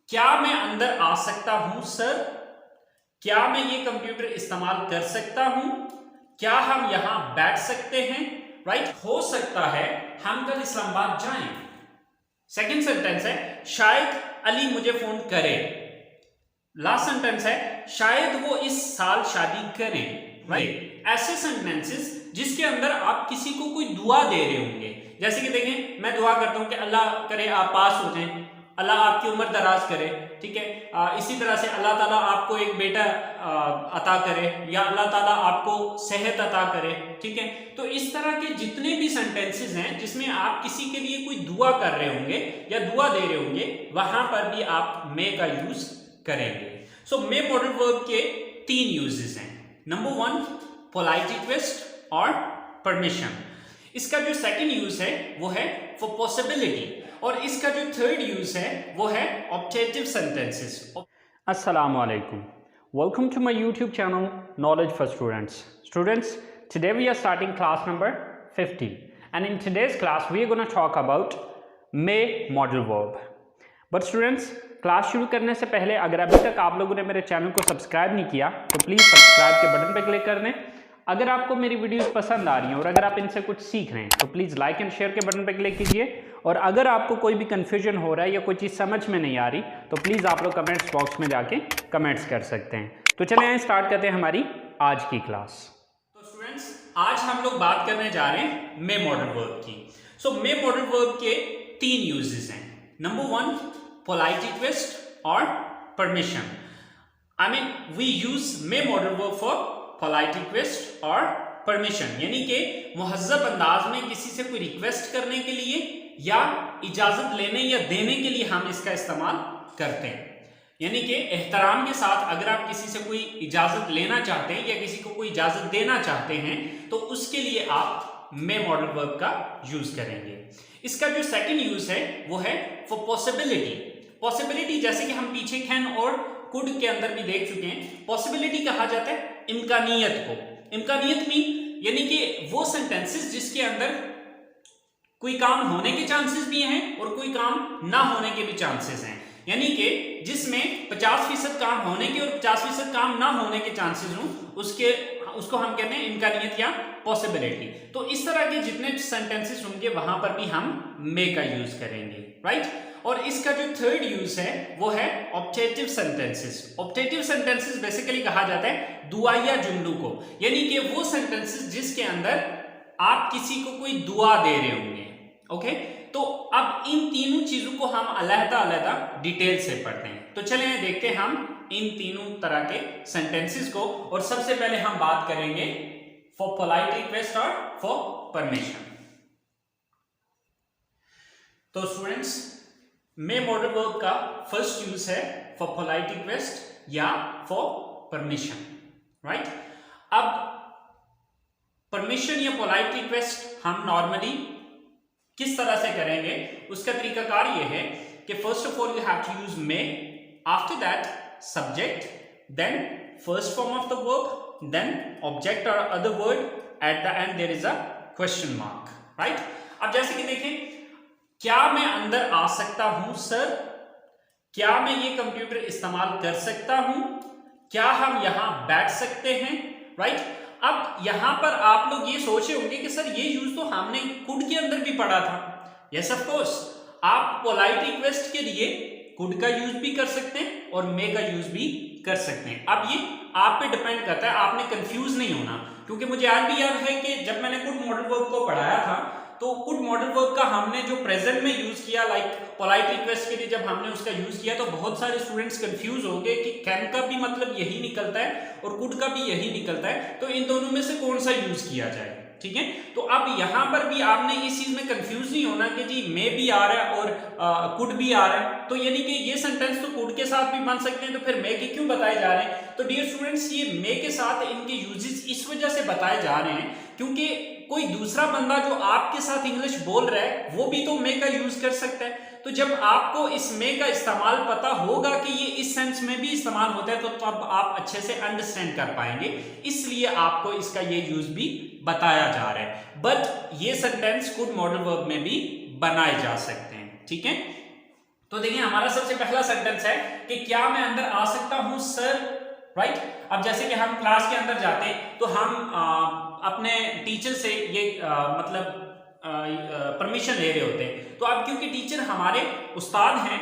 क्या मैं अंदर आ सकता हूं सर? क्या मैं ये कंप्यूटर इस्तेमाल कर सकता हूं? क्या हम यहां बैठ सकते हैं? राइट, हो सकता है हम कल इस्लामाबाद जाएं। सेकंड सेंटेंस है शायद अली मुझे फोन करे। लास्ट सेंटेंस है शायद वो इस साल शादी करें। राइट, ऐसे सेंटेंसेस जिसके अंदर आप किसी को कोई दुआ दे रहे होंगे। जैसे कि देखें, मैं दुआ करता हूं कि अल्लाह करे आप पास हो जाएं, अल्लाह आपकी उम्र दराज करे, ठीक है। इसी तरह से अल्लाह ताला आपको एक बेटा अता करे, या अल्लाह ताला आपको सेहत अता करे, ठीक है। तो इस तरह के जितने भी सेंटेंसेस हैं जिसमें आप किसी के लिए कोई दुआ कर रहे होंगे या दुआ दे रहे होंगे, वहां पर भी आप मे का यूज करेंगे। सो मे मॉडल वर्ब के 3 यूजेस हैं। नंबर 1 पोलाइट रिक्वेस्ट और परमिशन। इसका जो सेकंड यूज है वो है फॉर पॉसिबिलिटी, और इसका जो थर्ड यूज है वो है objective sentences. Assalamu alaikum. Welcome to my YouTube channel Knowledge for Students. Students, today we are starting class number 50, and in today's class we are going to talk about may modal verb. But students, class शुरू करने से पहले अगर अभी तक आप लोगों ने मेरे चैनल को सब्सक्राइब नहीं किया तो प्लीज़ सब्सक्राइब के बटन पर क्लिक कर दें। अगर आपको मेरी वीडियोस पसंद आ रही हैं और अगर आप इनसे कुछ सीख रहे हैं तो प्लीज़ लाइक एंड शेयर के बटन पर क्लिक कीजिए। और अगर आपको कोई भी कन्फ्यूजन हो रहा है या कोई चीज़ समझ में नहीं आ रही तो प्लीज़ आप लोग कमेंट्स बॉक्स में जाके कमेंट्स कर सकते हैं। तो चलें आइए स्टार्ट करते हैं हमारी आज की क्लास। तो स्टूडेंट्स, आज हम लोग बात करने जा रहे हैं मे मॉडल वर्ब की। सो मे मॉडल वर्ब के 3 यूजेस हैं। नंबर 1 पोलाइट रिक्वेस्ट और permission. I mean we use may modal verb for polite request और परमिशन, यानी कि मुहज्जब अंदाज में किसी से कोई रिक्वेस्ट करने के लिए या इजाजत लेने या देने के लिए हम इसका इस्तेमाल करते हैं। यानी कि एहतराम के साथ अगर आप किसी से कोई इजाजत लेना चाहते हैं या किसी को कोई इजाजत देना चाहते हैं तो उसके लिए आप मे मॉडल वर्ब का यूज करेंगे। इसका जो सेकंड यूज है वो है फॉर पॉसिबिलिटी। पॉसिबिलिटी जैसे कि हम पीछे कैन और कुड के अंदर भी देख चुके हैं, पॉसिबिलिटी कहा जाता है इम्कानियत को। इम्कानियत मीन यानी कि वो सेंटेंसेस जिसके अंदर कोई काम होने के चांसेस भी हैं और कोई काम ना होने के भी चांसेस हैं, यानी कि जिसमें 50% काम होने के और 50% काम ना होने के चांसेस हों, उसको हम कहते हैं इम्कानियत या पॉसिबिलिटी। तो इस तरह के जितने सेंटेंसेस होंगे वहां पर भी हम मे का यूज करेंगे, राइट। और इसका जो थर्ड यूज है वो है objective sentences. Objective sentences basically कहा जाता है दुआया जुमलों को, यानी कि वो सेंटेंसेस जिसके अंदर आप किसी को कोई दुआ दे रहे होंगे। ओके, तो अब इन तीनों चीजों को हम अलग-अलग डिटेल से पढ़ते हैं। तो चलिए देखते हैं हम इन तीनों तरह के सेंटेंसेस को। और सबसे पहले हम बात करेंगे फॉर पोलाइट रिक्वेस्ट और फॉर परमिशन। तो स्टूडेंट्स, मे मॉडल वर्ब का फर्स्ट यूज है फॉर पोलाइट रिक्वेस्ट या फॉर परमिशन, राइट। अब परमिशन या पोलाइट रिक्वेस्ट हम नॉर्मली किस तरह से करेंगे उसका तरीकाकार ये है कि first of all you have to use may, after that subject, then first form of the verb, then object और other word, at the end there is a question mark, right. अब जैसे कि देखें, क्या मैं अंदर आ सकता हूं सर? क्या मैं ये कंप्यूटर इस्तेमाल कर सकता हूं? क्या हम यहां बैठ सकते हैं, राइट। अब यहां पर आप लोग ये सोचे होंगे कि सर ये यूज तो हमने कुड के अंदर भी पढ़ा था। यस ऑफ कोर्स, आप पोलाइट रिक्वेस्ट के लिए कुड का यूज भी कर सकते हैं और मे का यूज भी कर सकते हैं। अब ये आप पे डिपेंड करता है, आपने कंफ्यूज नहीं होना, क्योंकि मुझे आज भी याद है कि जब मैंने कुड मॉडल वर्ब को पढ़ाया था तो कुड मॉडल वर्ब का हमने जो प्रेजेंट में यूज किया, लाइक पोलाइट रिक्वेस्ट के लिए जब हमने उसका यूज किया तो बहुत सारे स्टूडेंट्स कंफ्यूज हो गए कि कैन का भी मतलब यही निकलता है और कुड का भी यही निकलता है, तो इन दोनों में से कौन सा यूज किया जाए, ठीक है। तो अब यहां पर भी आपने इस चीज में कंफ्यूज नहीं होना कि जी मे भी आ रहा है और कुड भी आ रहा है, तो यानी कि ये सेंटेंस तो कुड के साथ भी बन सकते हैं, तो फिर मे के क्यों बताए जा रहे हैं? तो डियर स्टूडेंट्स, ये मे के साथ इनके यूजेस इस वजह से बताए जा रहे हैं क्योंकि कोई दूसरा बंदा जो आपके साथ इंग्लिश बोल रहा है वो भी तो मे का यूज कर सकता है। तो जब आपको इस मे का इस्तेमाल पता होगा कि ये इस सेंस में भी इस्तेमाल होता है तो तब आप अच्छे से अंडरस्टैंड कर पाएंगे, इसलिए आपको इसका ये यूज भी बताया जा रहा है। बट ये सेंटेंस कुड मॉडल वर्ब में भी बनाए जा सकते हैं, ठीक है। तो देखिए हमारा सबसे पहला सेंटेंस है कि क्या मैं अंदर आ सकता हूं सर, राइट। अब जैसे कि हम क्लास के अंदर जाते हैं तो हम अपने टीचर से ये मतलब परमिशन ले रहे होते हैं। तो अब क्योंकि टीचर हमारे उस्ताद हैं,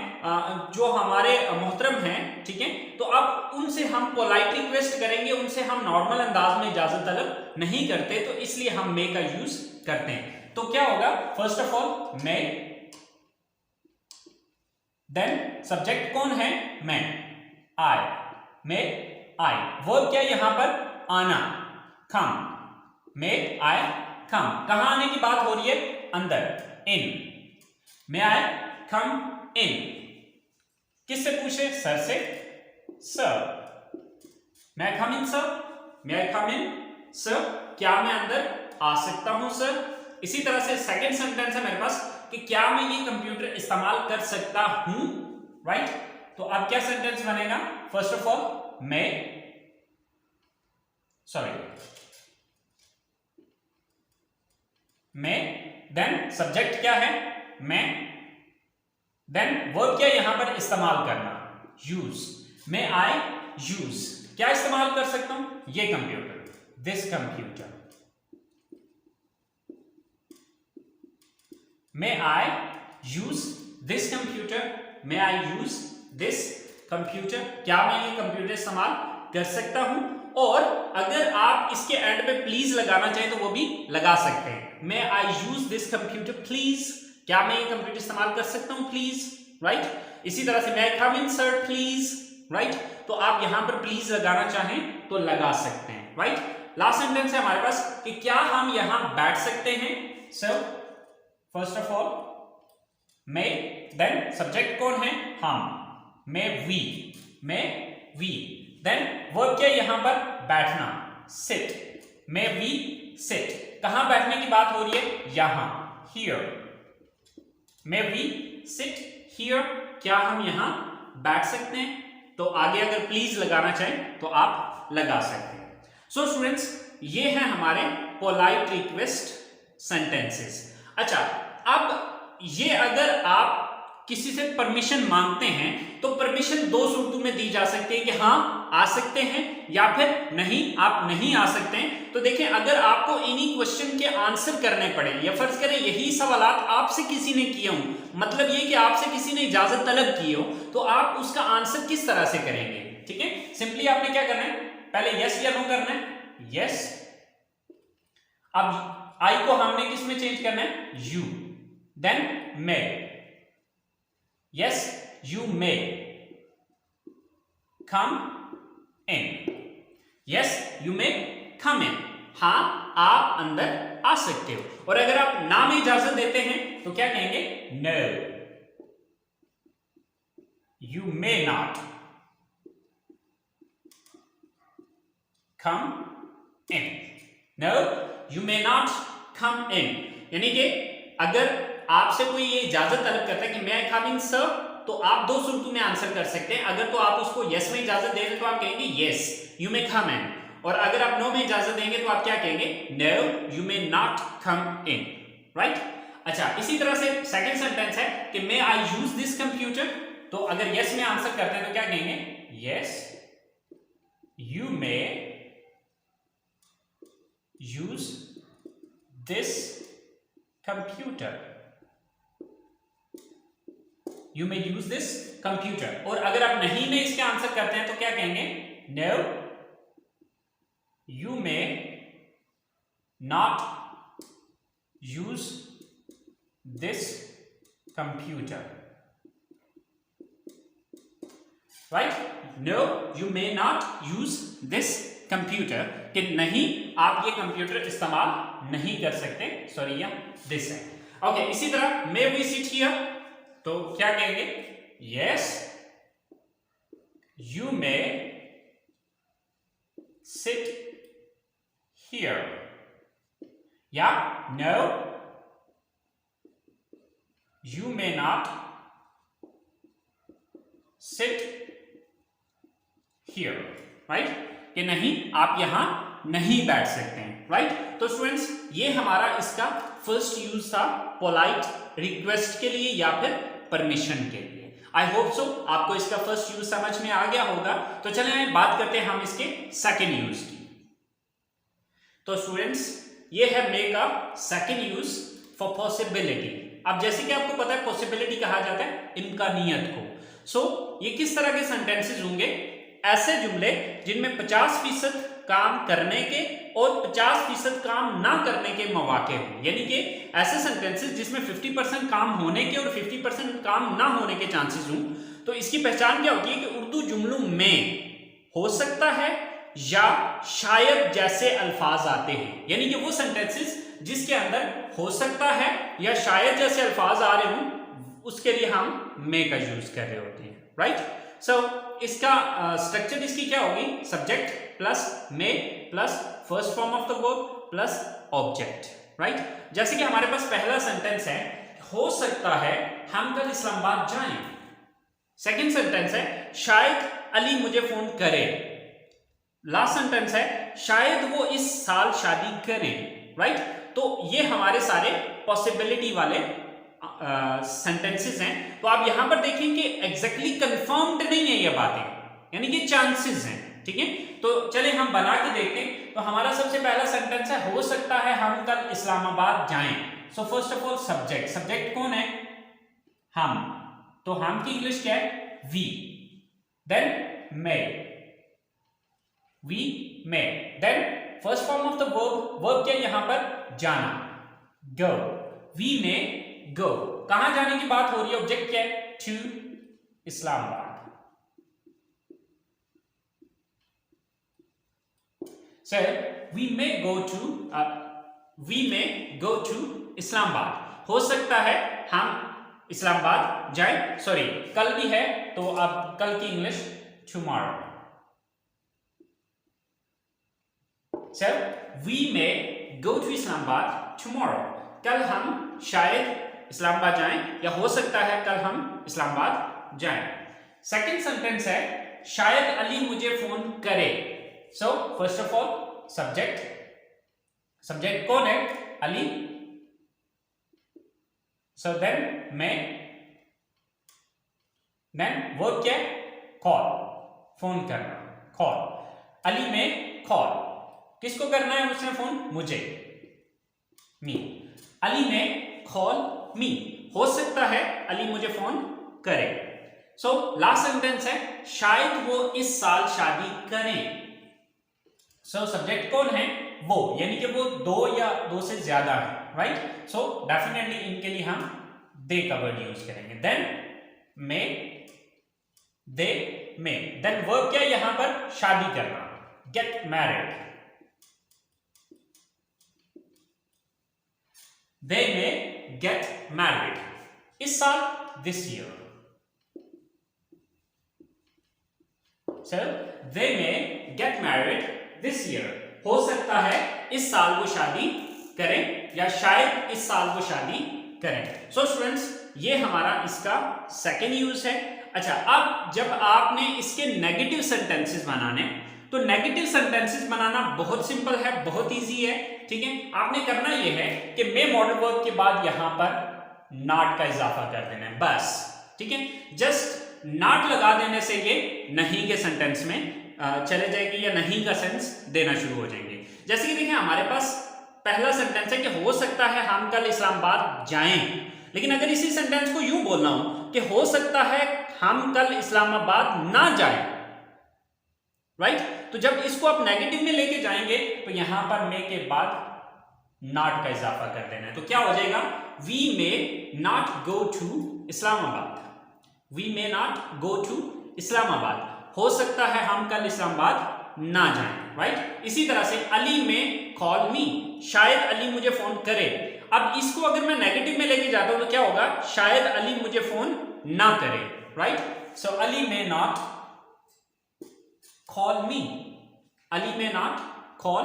जो हमारे मोहतरम हैं, ठीक है, तो अब उनसे हम पोलाइट रिक्वेस्ट करेंगे, उनसे हम नॉर्मल अंदाज में इजाजत तलब नहीं करते, तो इसलिए हम मे का यूज करते हैं। तो क्या होगा, first of all may, then subject कौन है, मैं, आई, मे आई, वर्ब क्या यहां पर, आना, कम, मे आई कम, कहां आने की बात हो रही है, अंदर, इन, मे आई कम इन, किससे पूछे, सर से, सर, मे आई कम इन सर, मे आई कम इन सर, क्या मैं अंदर आ सकता हूं सर। इसी तरह से सेकंड सेंटेंस है मेरे पास कि क्या मैं ये कंप्यूटर इस्तेमाल कर सकता हूं, राइट। तो अब क्या सेंटेंस बनेगा, फर्स्ट ऑफ ऑल मैं, सॉरी मैं, देन सब्जेक्ट क्या है, मैं, देन वर्ब क्या यहां पर, इस्तेमाल करना, यूज, मे आई यूज, क्या इस्तेमाल कर सकता हूं, ये computer, this computer, may I use this computer, may I use this computer, क्या मैं ये कंप्यूटर इस्तेमाल कर सकता हूं। और अगर आप इसके एंड में प्लीज लगाना चाहें तो वो भी लगा सकते हैं, मे I use this computer please, क्या मैं ये कंप्यूटर इस्तेमाल कर सकता हूं प्लीज, राइट। इसी तरह से मे आई कम इन सर प्लीज, राइट। तो आप यहां पर प्लीज लगाना चाहें तो लगा सकते हैं, राइट। लास्ट सेंटेंस है हमारे पास कि क्या हम यहां बैठ सकते हैं, sir, first of all may, then subject कौन है, हम, may we, may we, then verb क्या यहां पर, बैठना, सिट, मे वी सिट, कहां बैठने की बात हो रही है, यहां, here, may we sit here, क्या हम यहां बैठ सकते हैं। तो आगे अगर प्लीज लगाना चाहें तो आप लगा सकते हैं। सो स्टूडेंट्स, ये है हमारे पोलाइट रिक्वेस्ट सेंटेंसेस। अच्छा, अब ये अगर आप किसी से परमिशन मांगते हैं तो परमिशन दो सूरतों में दी जा सकती है कि हाँ आ सकते हैं या फिर नहीं, आप नहीं आ सकते हैं। तो देखें, अगर आपको इन्हीं क्वेश्चन के आंसर करने पड़े, या फर्ज करें यही सवालात आपसे किसी ने किए हों, मतलब ये कि आपसे किसी ने इजाजत तलब की हो, तो आप उसका आंसर किस तरह से करेंगे, ठीक है। सिंपली आपने क्या करना है, पहले यस या नो करना है, यस। अब आई को हमने किस में चेंज करना है, you, then may, yes you may come in, yes you may come in, हाँ आप अंदर आ सकते हो। और अगर आप ना में इजाजत देते हैं तो क्या कहेंगे, no you may not come in, no you may not come in, यानी कि अगर आपसे कोई ये इजाजत तलब करता है कि मैं कम इन सर, तो आप दो सूरतों में आंसर कर सकते हैं। अगर तो आप उसको यस में इजाजत दे रहे तो आप कहेंगे यस यू मे कम इन, और अगर आप नो में इजाजत देंगे तो आप क्या कहेंगे, no you may not come in, right. अच्छा, इसी तरह से सेकंड सेंटेंस है कि may I use this computer, तो अगर यस में आंसर करते हैं तो क्या कहेंगे, yes you may use this computer, you may use this computer. और अगर आप नहीं में इसके आंसर करते हैं तो क्या कहेंगे, no you may not use this computer, right, no you may not use this computer, कि नहीं आप ये कंप्यूटर इस्तेमाल नहीं कर सकते, सॉरी या दिस है, ओके। इसी तरह मे वी सिट हियर, तो क्या कहेंगे, yes you may sit here, या no you may not sit here, right, कि नहीं आप यहां नहीं बैठ सकते हैं, राइट। तो स्टूडेंट्स, ये हमारा इसका फर्स्ट यूज था पोलाइट रिक्वेस्ट के लिए या फिर परमिशन के लिए। आई होप सो आपको इसका फर्स्ट यूज समझ में आ गया होगा। तो चलें बात करते हैं हम इसके सेकेंड यूज की। तो स्टूडेंट्स, ये है मे का सेकेंड यूज फॉर पॉसिबिलिटी। अब जैसे कि आपको पता है पॉसिबिलिटी कहा जाता है इम्कानियत को। सो ये किस तरह के सेंटेंसेस होंगे? ऐसे जुमले जिनमें 50% काम करने के और 50% काम ना करने के मौके हों, यानी कि ऐसे सेंटेंसेस जिसमें 50% काम होने के और 50% काम ना होने के चांसेस हों। तो इसकी पहचान क्या होती है कि उर्दू जुमलों में हो सकता है या शायद जैसे अल्फाज आते हैं, यानी कि वो सेंटेंसेस जिसके अंदर हो सकता है या शायद जैसे अल्फाज आ रहे हों, उसके लिए हम मे का यूज कर रहे होते हैं, राइट। सो इसका स्ट्रक्चर इसकी क्या होगी? Subject plus may plus first form of the verb plus object, right. जैसे कि हमारे पास पहला सेंटेंस है, हो सकता है हम कल इस्लामाबाद जाएं। सेकंड सेंटेंस है, शायद अली मुझे फोन करे। लास्ट सेंटेंस है, शायद वो इस साल शादी करें, राइट। तो ये हमारे सारे पॉसिबिलिटी वाले सेंटेंसेस हैं। तो आप यहां पर देखें कि एग्जैक्टली कंफर्म्ड नहीं है ये बातें, यानी कि चांसेस हैं, ठीक है। तो चले हम बना के देखते हैं। तो हमारा सबसे पहला सेंटेंस है, हो सकता है हम कल इस्लामाबाद जाएं। So first of all subject, subject कौन है? हम। तो हम की इंग्लिश क्या है? We. Then may, we may. Then first form of the verb, verb क्या है यहां पर? जाना, गो। वी मे गो। कहां जाने की बात हो रही है? ऑब्जेक्ट क्या है? To Islamabad. So we may go to Islamabad. हो सकता है हम इस्लामाबाद जाए। सॉरी, कल भी है तो अब कल की English tomorrow। So we may go to Islamabad tomorrow। कल हम शायद इस्लामाबाद जाएं या हो सकता है कल हम इस्लामाबाद जाएं। सेकंड सेंटेंस है, शायद अली मुझे फोन करे। सो first of all subject, subject कौन है? अली। सो देन मैं, देन वर्ब क्या है? कॉल, फोन करना, कॉल। अली में कॉल, किसको करना है उसने फोन? मुझे, मी। अली में कॉल मी। हो सकता है अली मुझे फोन करे। सो लास्ट सेंटेंस है, शायद वो इस साल शादी करें। सो सब्जेक्ट कौन है? वो, यानी कि वो दो या दो से ज्यादा है, राइट। सो डेफिनेटली इनके लिए हम दे का वर्ड यूज करेंगे। देन मे, दे मे। देन वर्ब क्या यहां पर? शादी करना, गेट मैरिड। दे मे गेट मैरिड इस साल, this year. So they may gate married this year. हो सकता है इस साल वो शादी करें या शायद इस साल वो शादी करें। सो स्टूडेंट्स, ये हमारा इसका सेकेंड यूज है। अच्छा, अब जब आपने इसके नेगेटिव सेंटेंसेस बनाने, तो नेगेटिव सेंटेंसेस बनाना बहुत सिंपल है, बहुत इजी है, ठीक है। आपने करना यह है कि मे मॉडल वर्ब के बाद यहां पर नॉट का इजाफा कर देना है, बस, ठीक है। जस्ट नॉट लगा देने से ये नहीं के सेंटेंस में चले जाएंगे या नहीं का सेंस देना शुरू हो जाएंगे। जैसे कि देखिए हमारे पास पहला सेंटेंस है कि हो सकता है हम कल इस्लामाबाद जाएं, लेकिन अगर इसी सेंटेंस को यूं बोलना हो कि हो सकता है हम कल इस्लामाबाद ना जाएं, राइट। तो जब इसको आप नेगेटिव में लेके जाएंगे तो यहां पर मे के बाद नॉट का इजाफा कर देना है। तो क्या हो जाएगा? We may not go to Islamabad. We may not go to Islamabad. हो सकता है हम कल इस्लामाबाद ना जाएं, राइट। इसी तरह से अली में कॉल मी, शायद अली मुझे फोन करे। अब इसको अगर मैं नेगेटिव में लेके जाता हूं तो क्या होगा? शायद अली मुझे फोन ना करे, राइट। सो अली में नॉट कॉल मी, अली में नॉट कॉल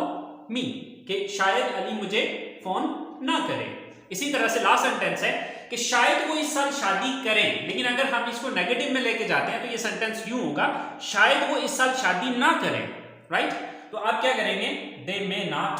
मी, कि शायद अली मुझे फोन ना करे। इसी तरह से लास्ट सेंटेंस है कि शायद वो इस साल शादी करें, लेकिन अगर हम इसको नेगेटिव में लेके जाते हैं तो ये सेंटेंस यूं होगा, शायद वो इस साल शादी ना करें, राइट। तो आप क्या करेंगे? They may not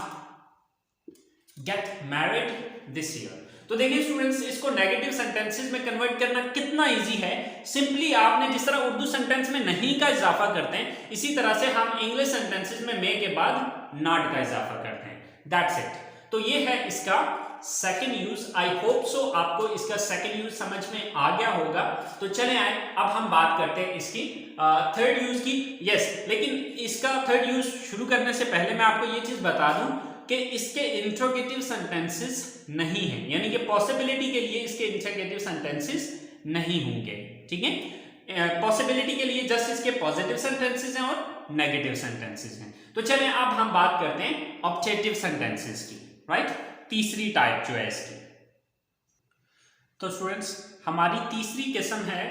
get married this year. तो देखिए स्टूडेंट्स, इसको नेगेटिव सेंटेंसेस में कन्वर्ट करना कितना इजी है। सिंपली आपने जिस तरह उर्दू सेंटेंस में नहीं का इजाफा करते हैं, इसी तरह से हम इंग्लिश सेंटेंसेस में मे के बाद नॉट का इजाफा करते हैं। That's it. तो ये है इसका second use. I hope so आपको इसका सेकंड यूज समझ में आ गया होगा। तो चले आए, अब हम बात करते हैं इसकी थर्ड यूज की। यस, लेकिन इसका थर्ड यूज शुरू करने से पहले मैं आपको ये चीज बता दूं कि इसके इंट्रोगेटिव सेंटेंसेस नहीं है, यानी कि पॉसिबिलिटी के लिए इसके इंट्रोगेटिव सेंटेंसेस नहीं होंगे। ठीक है, पॉसिबिलिटी के लिए जस्ट इसके पॉजिटिव सेंटेंसेस हैं और नेगेटिव सेंटेंसेस हैं। तो चलें अब हम बात करते हैं ऑब्जेक्टिव सेंटेंसेस की, राइट? तीसरी टाइप जो है इसकी। तो स्टूडेंट्स, हमारी तीसरी किस्म है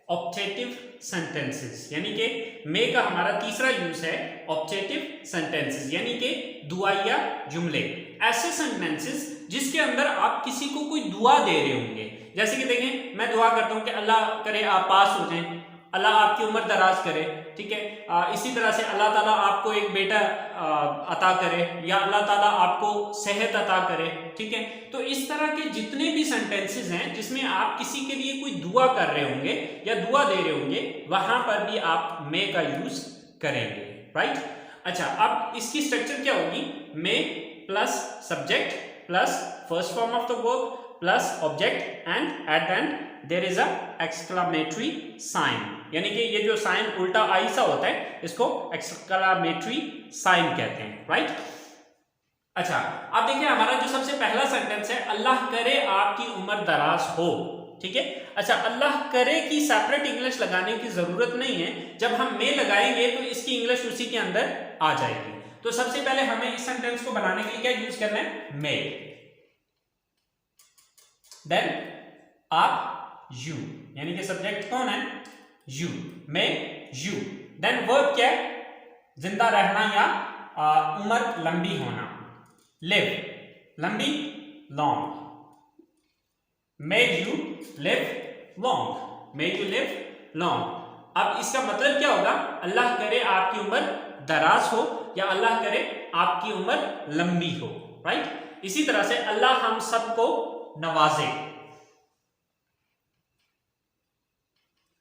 ऑब्जेक्टिव सेंटेंसेस, यानी कि मे का हमारा तीसरा यूज है ऑब्जेक्टिव सेंटेंसेस, यानी कि दुआया जुमले। ऐसे सेंटेंसेस जिसके अंदर आप किसी को कोई दुआ दे रहे होंगे। जैसे कि देखें, मैं दुआ करता हूं कि अल्लाह करे आप पास हो जाएं, अल्लाह आपकी उम्र दराज करे, ठीक है। इसी तरह से अल्लाह ताला आपको एक बेटा अता करे, या अल्लाह ताला आपको सेहत अता करे, ठीक है। तो इस तरह के जितने भी सेंटेंसेस हैं जिसमें आप किसी के लिए कोई दुआ कर रहे होंगे या दुआ दे रहे होंगे, वहां पर भी आप मे का यूज करेंगे, राइट? अच्छा, अब इसकी स्ट्रक्चर क्या होगी? May plus subject plus first form of the verb plus object and at the end there is a exclamatory sign, यानी कि ये जो साइन उल्टा आई सा होता है इसको एक्सक्लामेटरी साइन कहते हैं, राइट? अच्छा, अब देखिए हमारा जो सबसे पहला सेंटेंस है, अल्लाह करे आपकी उम्र दराज हो, ठीक है। अच्छा, अल्लाह करे की सेपरेट इंग्लिश लगाने की जरूरत नहीं है। जब हम मे लगाएंगे तो इसकी इंग्लिश उसी के अंदर आ जाएगी। तो सबसे पहले हमें इस सेंटेंस को बनाने के लिए क्या यूज करना है? मे, देन आप यू, यानी कि सब्जेक्ट कौन है? You, may you. Then verb क्या है? जिंदा रहना या उम्र लंबी होना, लिव, लंबी, long. May you live long, may you live long. अब इसका मतलब क्या होगा? अल्लाह करे आपकी उम्र दराज हो या अल्लाह करे आपकी उम्र लंबी हो, राइट? इसी तरह से अल्लाह हम सबको नवाजे।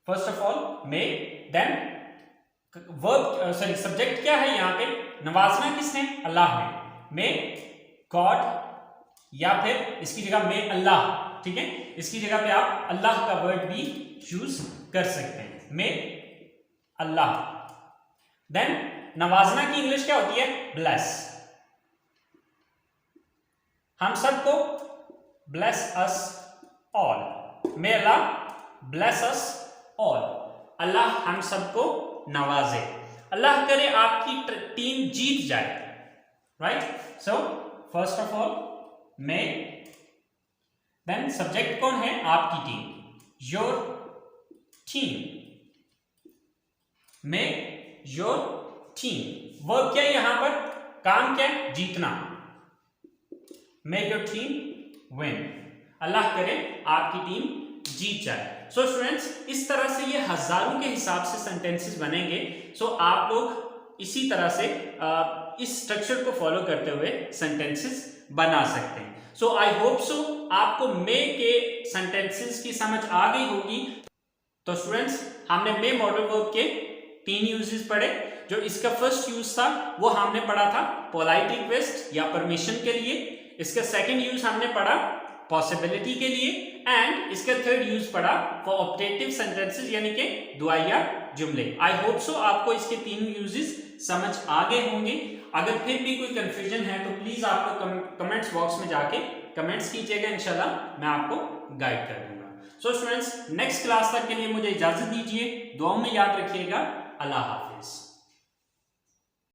First of all may, then verb, sorry subject क्या है यहाँ पे? नवाजना किसने? अल्लाह ने। मे गॉड, या फिर इसकी जगह मे अल्लाह, ठीक है। इसकी जगह पे आप अल्लाह का वर्ड भी यूज कर सकते हैं, मे अल्लाह। देन नवाजना की इंग्लिश क्या होती है? ब्लेस। हम सबको bless us all, may Allah bless us all, Allah हम सबको नवाजे। अल्लाह करे आपकी टीम जीत जाए, right? So first of all may, then subject कौन है? आपकी team, your team, may your team. Verb क्या है यहां पर? काम क्या है? जीतना, make your team win, Allah करे आपकी टीम जीत जाए। सो स्टूडेंट्स, इस तरह से ये हजारों के हिसाब से सेंटेंसेस बनेंगे। सो आप लोग इसी तरह से इस स्ट्रक्चर को फॉलो करते हुए सेंटेंसेस बना सकते हैं। सो आई होप सो आपको मे के सेंटेंसेस की समझ आ गई होगी। तो स्टूडेंट्स, हमने मे मॉडल वर्ब के 3 यूजेस पढ़े। जो इसका फर्स्ट यूज था वो हमने पढ़ा था पोलाइट रिक्वेस्ट या परमिशन के लिए। इसका सेकंड यूज हमने पढ़ा पॉसिबिलिटी के लिए, एंड इसका थर्ड यूज पढ़ा फॉर ऑब्जेक्टिव सेंटेंसेस, यानी कि दुआया जुमले। आई होप सो आपको इसके 3 यूजेस समझ आ गए होंगे। अगर फिर भी कोई कंफ्यूजन है तो प्लीज आपको कमेंट्स बॉक्स में जाके कमेंट्स कीजिएगा, इंशाल्लाह मैं आपको गाइड कर दूंगा। सो स्टूडेंट्स, नेक्स्ट क्लास तक के लिए मुझे इजाजत दीजिए। दुआओं में याद रखिएगा। अल्लाह हाफिज।